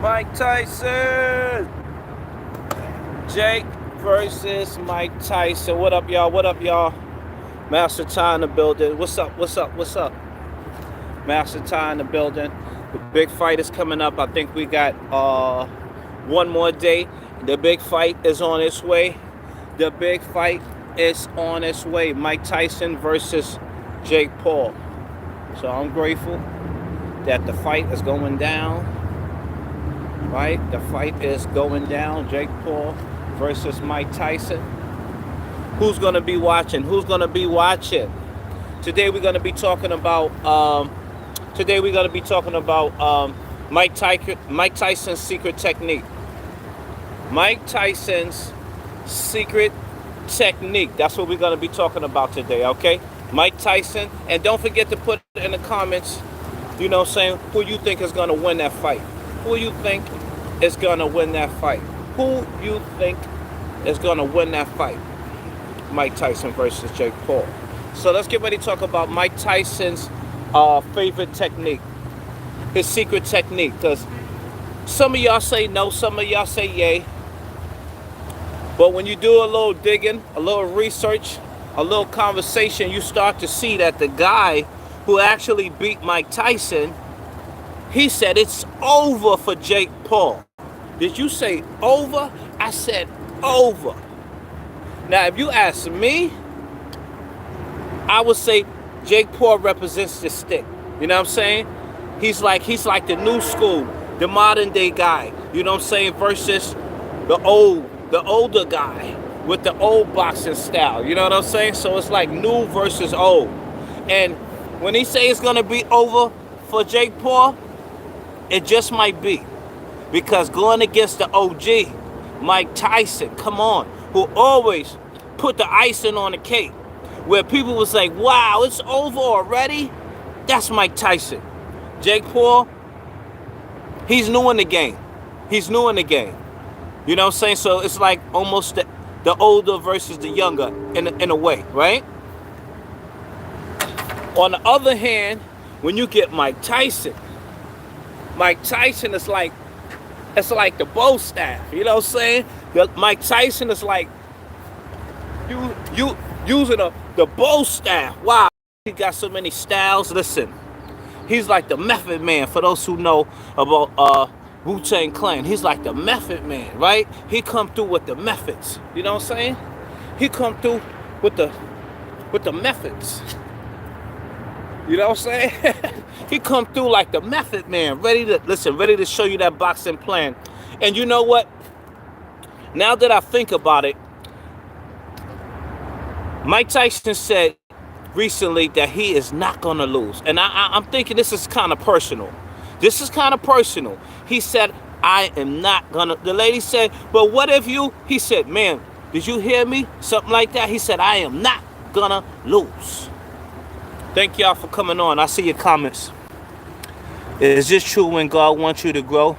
Mike Tyson. Jake versus Mike Tyson. What up, y'all? What up, y'all? Master Ty in the building. What's up? What's up? What's up? Master Ty in the building. The big fight is coming up. I think we got one more day. The big fight is on its way. The big fight is on its way. Mike Tyson versus Jake Paul. So I'm grateful that the fight is going down. Right? The fight is going down. Jake Paul versus Mike Tyson. Who's going to be watching? Who's going to be watching? Today we're going to be talking about Mike Tyson's secret technique. Mike Tyson's secret technique. That's what we're going to be talking about today, okay? Mike Tyson. And don't forget to put in the comments, you know what I'm saying, who you think is going to win that fight. Who you think is going to win that fight? Who you think is going to win that fight? Mike Tyson versus Jake Paul. So let's get ready to talk about Mike Tyson's favorite technique. His secret technique. Because some of y'all say no, some of y'all say yay. But when you do a little digging, a little research, a little conversation, you start to see that the guy who actually beat Mike Tyson, he said it's over for Jake Paul. Did you say over? I said over. Now, if you ask me, I would say Jake Paul represents the stick. You know what I'm saying? He's like the new school, the modern day guy. You know what I'm saying? Versus the older guy with the old boxing style. You know what I'm saying? So it's like new versus old. And when he say it's gonna be over for Jake Paul, it just might be. Because going against the OG, Mike Tyson, come on, who always put the icing on the cake, where people was like, wow, it's over already? That's Mike Tyson. Jake Paul, he's new in the game. He's new in the game. You know what I'm saying? So it's like almost the older versus the younger in a way, right? On the other hand, when you get Mike Tyson is like, it's like the bow staff. You know what I'm saying? Mike Tyson is like you using the bow staff. Wow, he got so many styles. Listen, he's like the Method Man. For those who know about Wu-Tang Clan, he's like the Method Man, right? He come through with the methods. You know what I'm saying? He come through with the methods. You know what I'm saying? He come through like the Method Man, ready to show you that boxing plan. And you know what? Now that I think about it, Mike Tyson said recently that he is not going to lose. And I'm thinking this is kind of personal. This is kind of personal. He said, I am not going to. The lady said, but what if you? He said, man, did you hear me? Something like that. He said, I am not going to lose. Thank y'all for coming on. I see your comments. Is this true when God wants you to grow?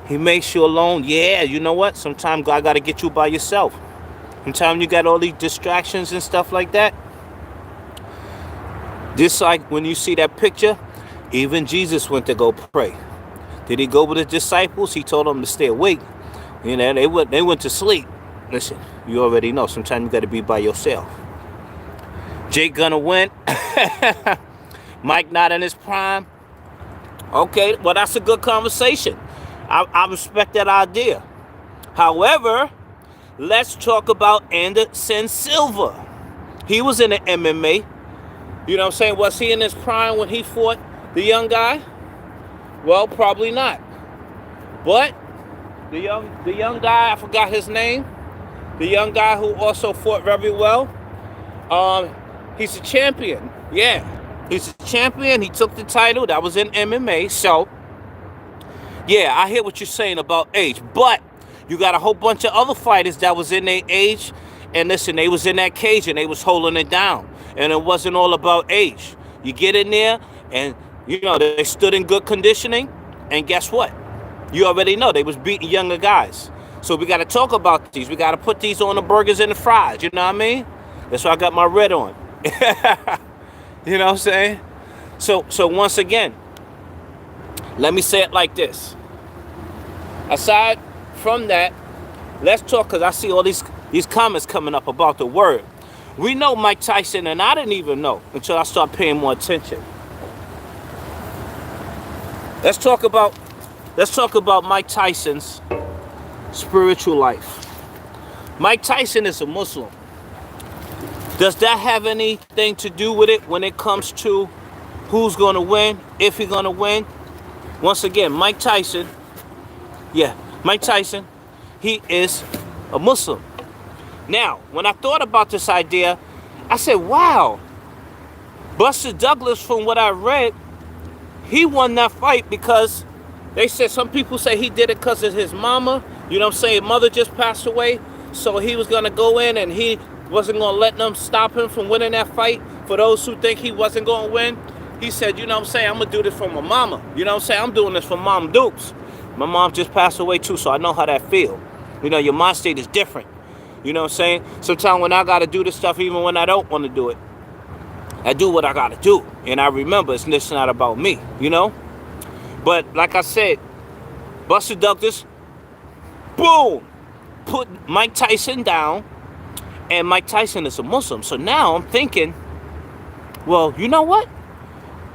He makes you alone. Yeah, you know what? Sometimes God got to get you by yourself. Sometimes you got all these distractions and stuff like that. Just like when you see that picture, even Jesus went to go pray. Did he go with his disciples? He told them to stay awake. You know, they went to sleep. Listen, you already know. Sometimes you got to be by yourself. Jake gonna win. Mike not in his prime. Okay, well, that's a good conversation. I respect that idea. However, let's talk about Anderson Silva. He was in the MMA. You know what I'm saying? Was he in his prime when he fought the young guy? Well, probably not. But the young guy, I forgot his name. The young guy who also fought very well. He's a champion. Yeah, he's a champion. He took the title. That was in MMA. So, yeah, I hear what you're saying about age. But you got a whole bunch of other fighters that was in their age. And listen, they was in that cage and they was holding it down. And it wasn't all about age. You get in there and, you know, they stood in good conditioning. And guess what? You already know they was beating younger guys. So we got to talk about these. We got to put these on the burgers and the fries. You know what I mean? That's why I got my red on. You know what I'm saying? So once again, let me say it like this. Aside from that, let's talk, because I see all these comments coming up about the word. We know Mike Tyson, and I didn't even know until I started paying more attention. Let's talk about Mike Tyson's spiritual life. Mike Tyson is a Muslim. Does that have anything to do with it when it comes to who's going to win, if he's going to win? Once again, Mike Tyson, he is a Muslim. Now, when I thought about this idea, I said, wow, Buster Douglas, from what I read, he won that fight because they said, some people say he did it because of his mama. You know what I'm saying? Mother just passed away. So he was going to go in and he wasn't going to let them stop him from winning that fight. For those who think he wasn't going to win, he said, you know what I'm saying? I'm going to do this for my mama. You know what I'm saying? I'm doing this for Mom Dukes. My mom just passed away too, so I know how that feel. You know, your mind state is different. You know what I'm saying? Sometimes when I got to do this stuff, even when I don't want to do it, I do what I got to do. And I remember it's not about me, you know? But like I said, Buster Douglas, boom, put Mike Tyson down. And Mike Tyson is a Muslim. So now I'm thinking, well, you know what?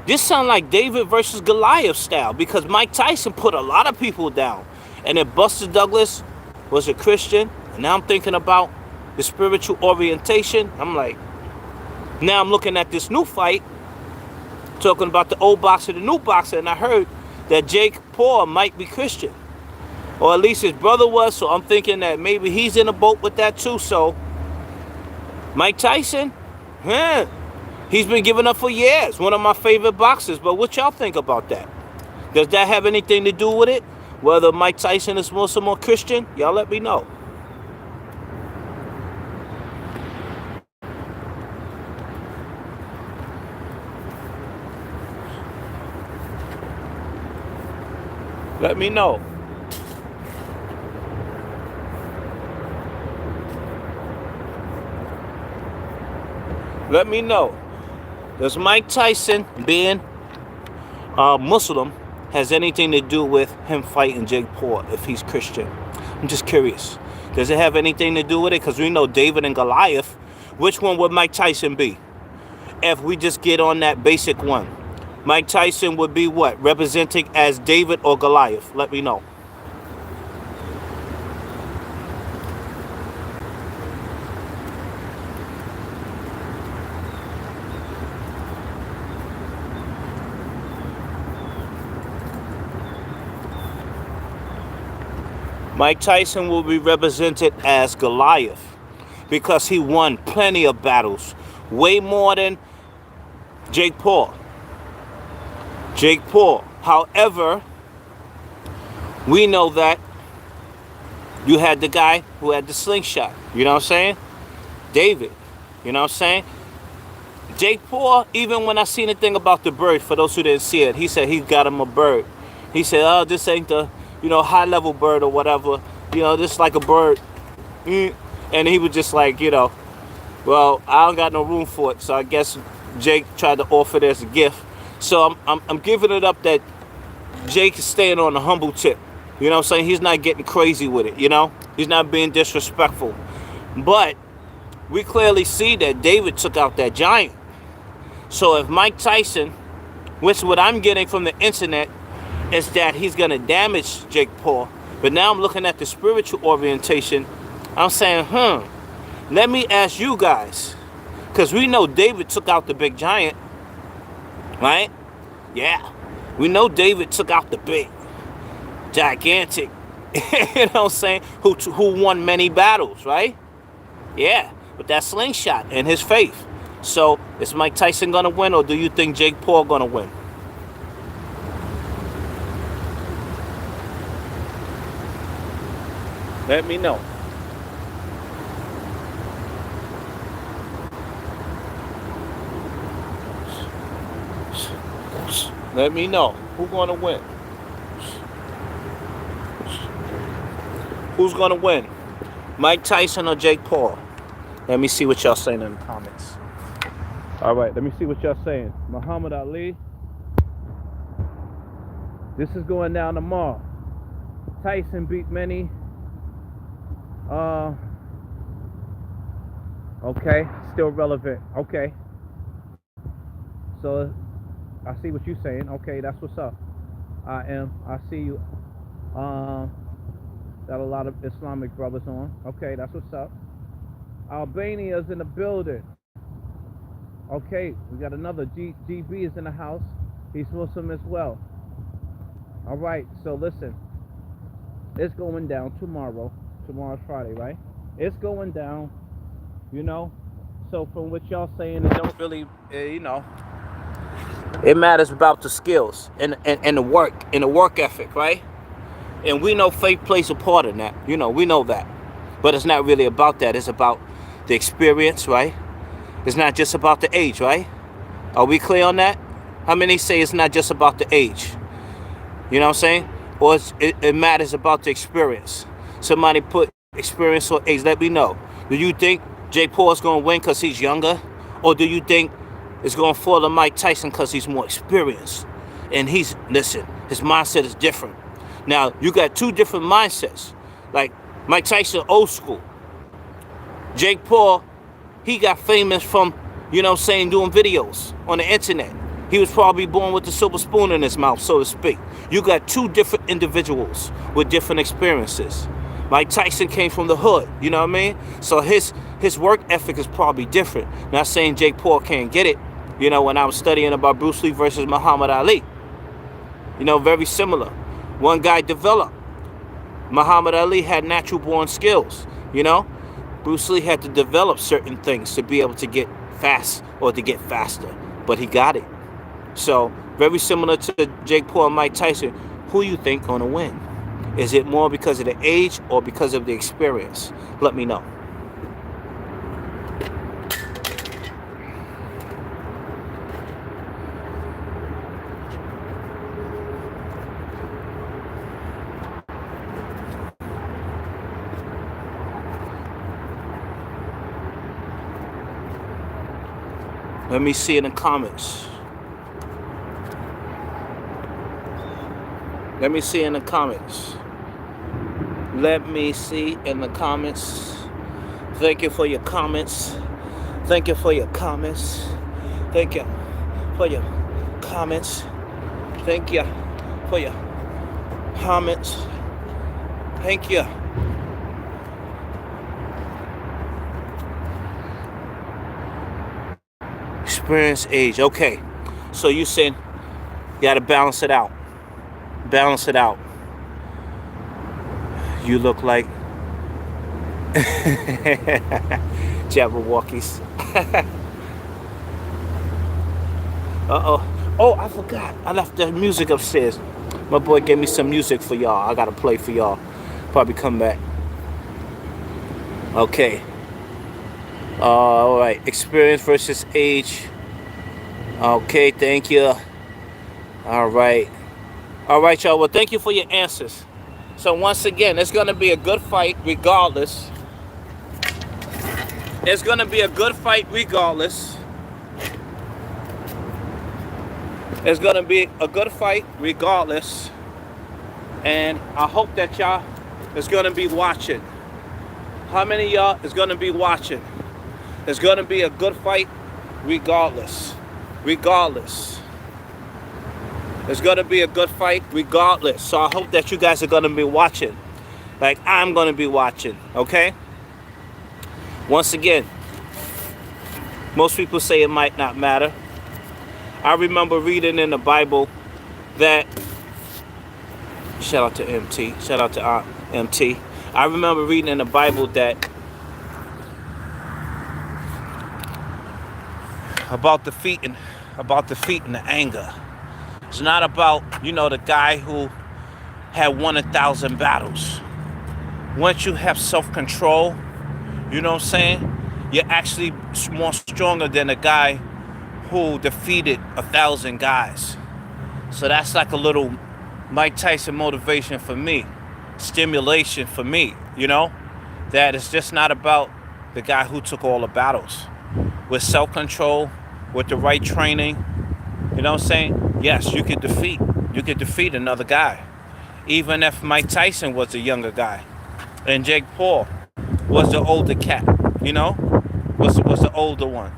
This sounds like David versus Goliath style, because Mike Tyson put a lot of people down. And then Buster Douglas was a Christian. And now I'm thinking about the spiritual orientation. I'm like, now I'm looking at this new fight, talking about the old boxer, the new boxer, and I heard that Jake Paul might be Christian. Or at least his brother was, so I'm thinking that maybe he's in a boat with that too. So Mike Tyson, he's been giving up for years. One of my favorite boxers. But what y'all think about that? Does that have anything to do with it? Whether Mike Tyson is Muslim or Christian? Y'all let me know. Let me know. Let me know. Does Mike Tyson being Muslim has anything to do with him fighting Jake Paul if he's Christian? I'm just curious. Does it have anything to do with it? Because we know David and Goliath. Which one would Mike Tyson be? If we just get on that basic one. Mike Tyson would be what? Representing as David or Goliath? Let me know. Mike Tyson will be represented as Goliath because he won plenty of battles, way more than Jake Paul. However, we know that you had the guy who had the slingshot. You know what I'm saying? David. You know what I'm saying? Jake Paul, even when I seen the thing about the bird, for those who didn't see it, he said he got him a bird. He said, oh, this ain't the, high-level bird or whatever. This is like a bird. And he was just like, well, I don't got no room for it. So I guess Jake tried to offer it as a gift. So I'm giving it up that Jake is staying on a humble tip. You know what I'm saying? He's not getting crazy with it, He's not being disrespectful. But we clearly see that David took out that giant. So if Mike Tyson, which what I'm getting from the internet, is that he's going to damage Jake Paul. But now I'm looking at the spiritual orientation. I'm saying, let me ask you guys. Because we know David took out the big giant. Right? Yeah. We know David took out the big, gigantic, you know what I'm saying? Who won many battles, right? Yeah. With that slingshot and his faith. So, is Mike Tyson going to win, or do you think Jake Paul going to win? Let me know. Let me know. Who's going to win? Who's going to win? Mike Tyson or Jake Paul? Let me see what y'all saying in the comments. All right, let me see what y'all saying. Muhammad Ali. This is going down tomorrow. Tyson beat many. Okay, still relevant. Okay, so I see what you're saying. Okay, that's what's up. I see you. Um, got a lot of Islamic brothers on. Okay, that's what's up. Albania's in the building. Okay, we got another GB is in the house. He's Muslim as well. All right, so listen, it's going down tomorrow. Tomorrow's Friday, right? It's going down, you know. So from what y'all saying, it don't really, it matters about the skills and the work ethic, right? And we know faith plays a part in that. We know that. But it's not really about that. It's about the experience, right? It's not just about the age, right? Are we clear on that? How many say it's not just about the age? You know what I'm saying? Or it matters about the experience. Somebody put experience or age. Let me know. Do you think Jake Paul's going to win because he's younger? Or do you think it's going to fall to Mike Tyson because he's more experienced? And listen, his mindset is different. Now, you got two different mindsets. Like Mike Tyson, old school. Jake Paul, he got famous from, doing videos on the internet. He was probably born with the silver spoon in his mouth, so to speak. You got two different individuals with different experiences. Mike Tyson came from the hood, you know what I mean? So his work ethic is probably different. Not saying Jake Paul can't get it. When I was studying about Bruce Lee versus Muhammad Ali, very similar. One guy developed. Muhammad Ali had natural born skills, Bruce Lee had to develop certain things to be able to get fast or to get faster, but he got it. So very similar to Jake Paul and Mike Tyson. Who you think gonna win? Is it more because of the age or because of the experience? Let me know. Let me see in the comments. Let me see in the comments. Let me see in the comments. Thank you for your comments. Thank you for your comments. Thank you for your comments. Thank you for your comments. Thank you. Experience, age. Okay. So you said you got to balance it out. Balance it out. You look like Jabberwockies. Uh-oh. Oh, I forgot. I left the music upstairs. My boy gave me some music for y'all. I got to play for y'all. Probably come back. Okay. All right. Experience versus age. Okay, thank you. All right. All right, y'all. Well, thank you for your answers. So once again, it's going to be a good fight regardless. It's going to be a good fight regardless. It's going to be a good fight regardless. And I hope that y'all is going to be watching. How many of y'all is going to be watching? It's going to be a good fight regardless. Regardless. It's going to be a good fight regardless. So I hope that you guys are going to be watching. Like I'm going to be watching. Okay? Once again, most people say it might not matter. I remember reading in the Bible that, shout out to MT, shout out to MT. I remember reading in the Bible that about defeat and the anger. It's not about, the guy who had won 1,000 battles. Once you have self-control, you know what I'm saying? You're actually more stronger than a guy who defeated 1,000 guys. So that's like a little Mike Tyson motivation for me, stimulation for me, that it's just not about the guy who took all the battles. With self-control, with the right training, you know what I'm saying? Yes, you could defeat another guy. even if Mike Tyson was the younger guy and Jake Paul was the older cat, you know, was the older one.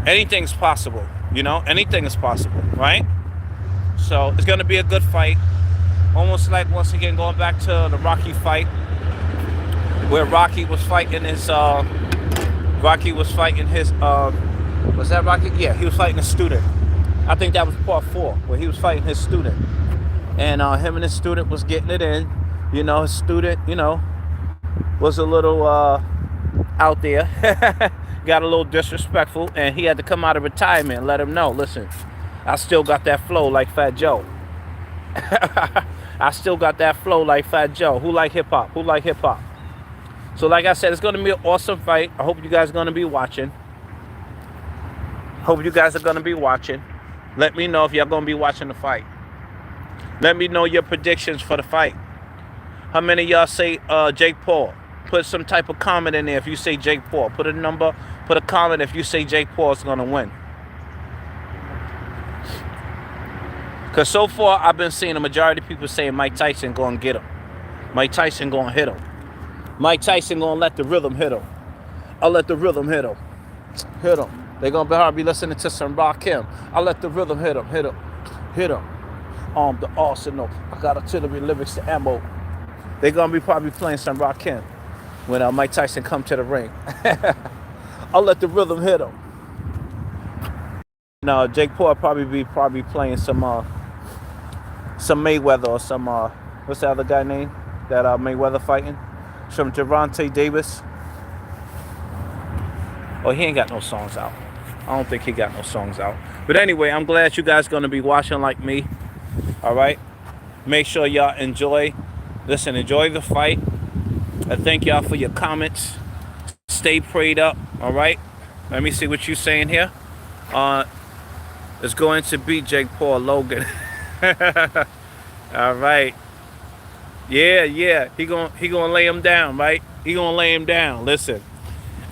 Anything's possible, you know, anything is possible, right? So it's going to be a good fight. Almost like, once again, going back to the Rocky fight, where Rocky was fighting his, was that Rocky? Yeah, he was fighting a student. I think that was part 4, where he was fighting his student. And him and his student was getting it in. You know, his student, you know, was a little out there. Got a little disrespectful. And he had to come out of retirement and let him know, listen, I still got that flow like Fat Joe. I still got that flow like Fat Joe. Who like hip-hop? Who like hip-hop? So like I said, it's going to be an awesome fight. I hope you guys are going to be watching. Hope you guys are going to be watching. Let me know if y'all going to be watching the fight. Let me know your predictions for the fight. How many of y'all say Jake Paul? Put some type of comment in there if you say Jake Paul. Put a number, put a comment if you say Jake Paul is going to win. Because so far, I've been seeing a majority of people saying Mike Tyson going to get him. Mike Tyson going to hit him. Mike Tyson going to let the rhythm hit him. I'll let the rhythm hit him. Hit him. They're going to be listening to some Rakim. I'll let the rhythm hit him. Hit him. Hit him. The arsenal. I got artillery, lyrics, to ammo. They're going to be probably playing some Rakim when Mike Tyson come to the ring. I'll let the rhythm hit him. No, Jake Paul probably playing some Mayweather or some what's the other guy name that Mayweather fighting? Some Gervonta Davis. Oh, he ain't got no songs out. I don't think he got no songs out. But anyway, I'm glad you guys gonna be watching like me. All right. Make sure y'all enjoy the fight. I thank y'all for your comments. Stay prayed up. All right. Let me see what you're saying here. It's going to beat Jake Paul Logan. All right. Yeah. He gonna lay him down, right? He gonna lay him down. Listen,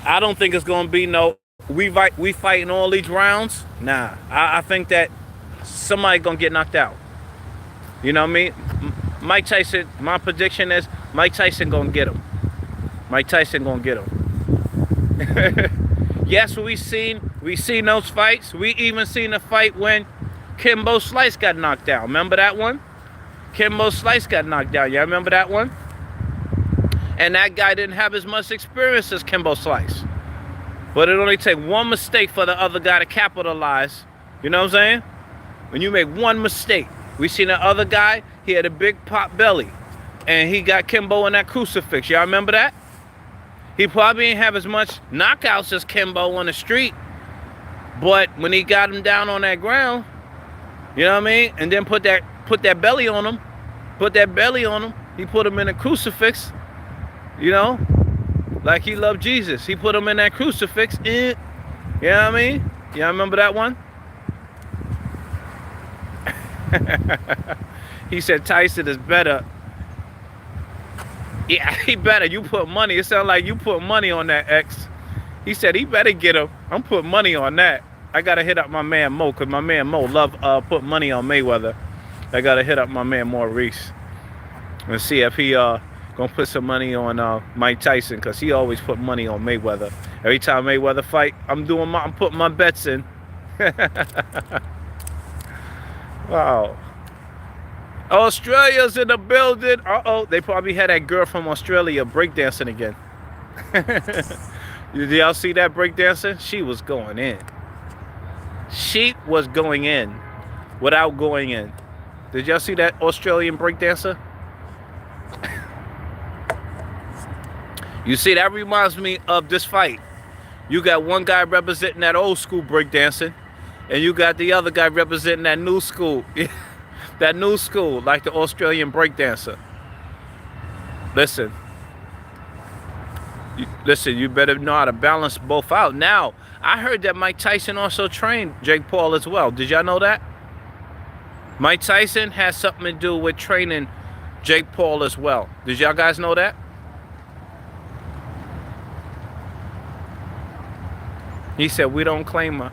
I don't think it's gonna be no. We fighting all these rounds. Nah, I think that somebody gonna get knocked out. You know what I mean? Mike Tyson. My prediction is Mike Tyson gonna get him. Mike Tyson gonna get him. Yes, we seen those fights. We even seen a fight when Kimbo Slice got knocked out. Remember that one? Kimbo Slice got knocked down. Y'all remember that one? And that guy didn't have as much experience as Kimbo Slice. But it only take one mistake for the other guy to capitalize. You know what I'm saying? When you make one mistake. We seen the other guy, he had a big pot belly. And he got Kimbo in that crucifix. Y'all remember that? He probably didn't have as much knockouts as Kimbo on the street. But when he got him down on that ground, you know what I mean? And then put that belly on him. He put him in a crucifix. You know? Like he loved Jesus. He put him in that crucifix. You know what I mean? Y'all remember that one? He said Tyson is better. Yeah, he better. You put money. It sounds like you put money on that, X. He said he better get him. I'm putting money on that. I got to hit up my man Mo, because my man Mo love put money on Mayweather. I got to hit up my man Maurice and see if he going to put some money on Mike Tyson, because he always put money on Mayweather. Every time Mayweather fight, I'm putting my bets in. Wow. Australia's in the building. Uh-oh. They probably had that girl from Australia breakdancing again. Did y'all see that breakdancing? She was going in. She was going in without going in. Did y'all see that Australian breakdancer? You see, that reminds me of this fight. You got one guy representing that old school breakdancing, and you got the other guy representing that new school. That new school, like the Australian breakdancer. Listen, you better know how to balance both out. Now, I heard that Mike Tyson also trained Jake Paul as well. Did y'all know that? Mike Tyson has something to do with training Jake Paul as well. Did y'all guys know that? He said, we don't claim her.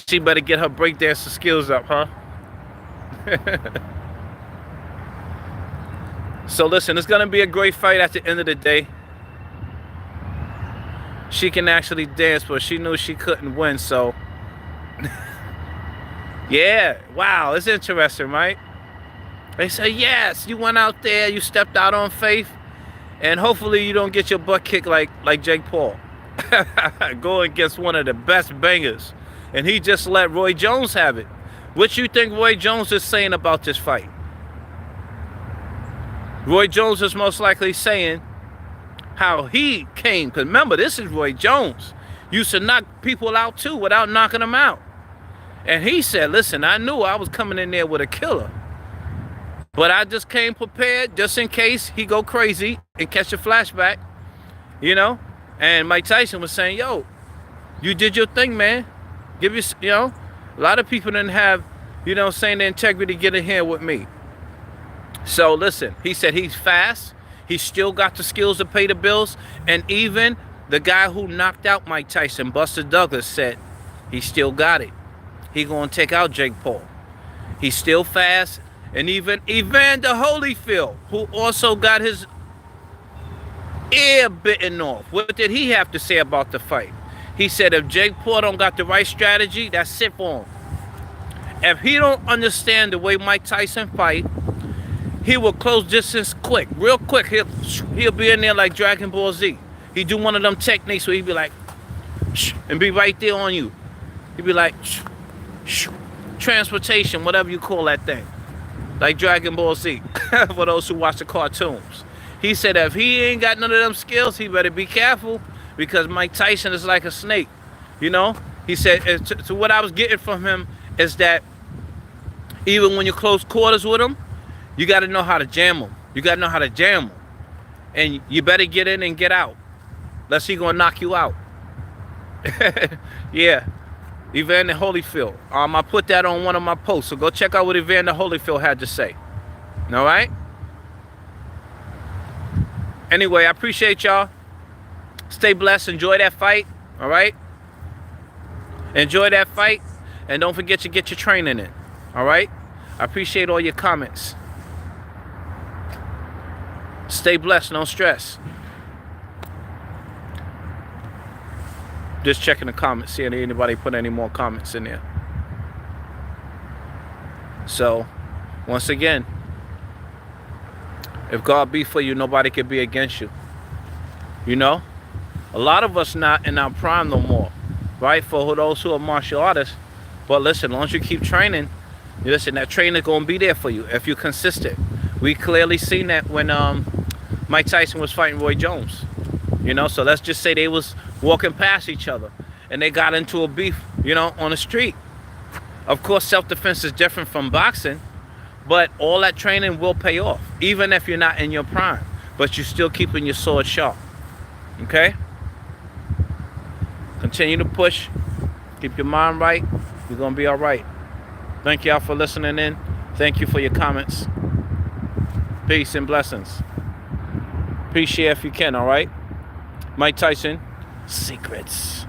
She better get her breakdancer skills up, huh? So listen, it's gonna be a great fight at the end of the day. She can actually dance, but she knew she couldn't win, so yeah, wow, it's interesting, right? They say, yes, you went out there, you stepped out on faith, and hopefully you don't get your butt kicked like Jake Paul. Going against one of the best bangers, and he just let Roy Jones have it. What you think Roy Jones is saying about this fight? Roy Jones is most likely saying how he came, because remember, this is Roy Jones. Used to knock people out too without knocking them out. And he said, listen, I knew I was coming in there with a killer, but I just came prepared just in case he go crazy and catch a flashback, you know? And Mike Tyson was saying, yo, you did your thing, man. Give you, you know, a lot of people didn't have, you know, saying the integrity to get in here with me. So listen, he said he's fast. He still got the skills to pay the bills. And even the guy who knocked out Mike Tyson, Buster Douglas, said he still got it. He gonna take out Jake Paul. He's still fast. And even Evander Holyfield, who also got his ear bitten off. What did he have to say about the fight? He said if Jake Paul don't got the right strategy, that's it for him. If he don't understand the way Mike Tyson fight, he will close distance quick, real quick. He'll be in there like Dragon Ball Z. He do one of them techniques where he be like, shh, and be right there on you. He be like, shh, shh, transportation, whatever you call that thing, like Dragon Ball Z. For those who watch the cartoons, he said if he ain't got none of them skills, he better be careful, because Mike Tyson is like a snake, you know. He said, to what I was getting from him is that even when you're close quarters with him, you got to know how to jam him. You got to know how to jam him. And you better get in and get out, lest he going to knock you out. Yeah. Evander Holyfield. I put that on one of my posts, so go check out what Evander Holyfield had to say. All right? Anyway, I appreciate y'all. Stay blessed. Enjoy that fight. All right? Enjoy that fight. And don't forget to get your training in. All right? I appreciate all your comments. Stay blessed, no stress. Just checking the comments, seeing if anybody put any more comments in there. So, once again, if God be for you, nobody can be against you. You know? A lot of us not in our prime no more, right? For those who are martial artists. But listen, as long as you keep training, listen, that training is going to be there for you if you're consistent. We clearly seen that when Mike Tyson was fighting Roy Jones. You know, so let's just say they was walking past each other and they got into a beef, you know, on the street. Of course, self-defense is different from boxing, but all that training will pay off, even if you're not in your prime, but you're still keeping your sword sharp. Okay? Continue to push. Keep your mind right. You're going to be all right. Thank y'all for listening in. Thank you for your comments. Peace and blessings. Please share if you can, all right? Mike Tyson, Secrets.